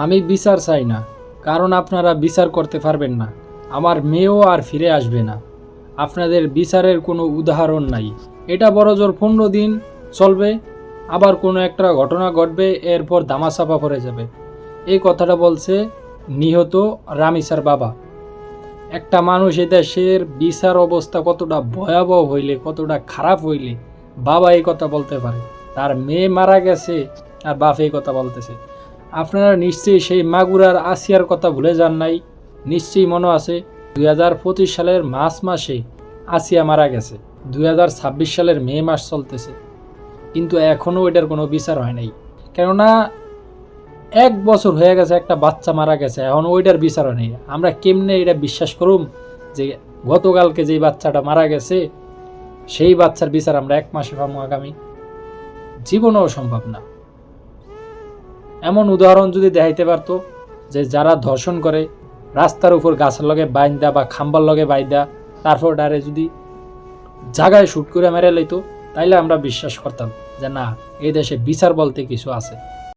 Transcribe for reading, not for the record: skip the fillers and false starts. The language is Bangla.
আমি বিচার চাই না, কারণ আপনারা বিচার করতে পারবেন না। আমার মেয়েও আর ফিরে আসবে না। আপনাদের বিচারের কোনো উদাহরণ নাই। এটা বড়জোর 15 দিন চলবে, আবার কোনো একটা ঘটনা ঘটবে, এরপর ধামাচাপা পড়ে যাবে। এই কথাটা বলছে নিহত রামিসার বাবা। একটা মানুষ এ দেশের বিচার অবস্থা কতটা ভয়াবহ হইলে, কতটা খারাপ হইলে বাবা এই কথা বলতে পারে। তার মেয়ে মারা গেছে আর বাপ এই কথা বলতেছে। আপনারা নিশ্চয়ই সেই মাগুরার আসিয়ার কথা ভুলে যান নাই। নিশ্চয়ই মনে আছে 2025 সালের মার্চ মাসে আসিয়া মারা গেছে। 2026 সালের মে মাস চলতেছে, কিন্তু এখনও এটার কোনো বিচার হয় নাই। কেননা 1 বছর হয়ে গেছে, একটা বাচ্চা মারা গেছে, এখন ওইটার বিচার হয় নাই। আমরা কেমনে এটা বিশ্বাস করুম যে গতকালকে যেই বাচ্চাটা মারা গেছে সেই বাচ্চার বিচার আমরা 1 মাসে পাবো আগামী? জীবনেও সম্ভব না। এমন উদাহরণ যদি দেখাইতে পারতো যে যারা ধর্ষণ করে রাস্তার উপর গাছের লগে বাইন্দা বা খাম্বার লগে বাইন্দা তারপর ডারে যদি জায়গায় শুট করে মেরে লইতো, তাইলে আমরা বিশ্বাস করতাম যে না, এই দেশে বিচার বলতে কিছু আছে।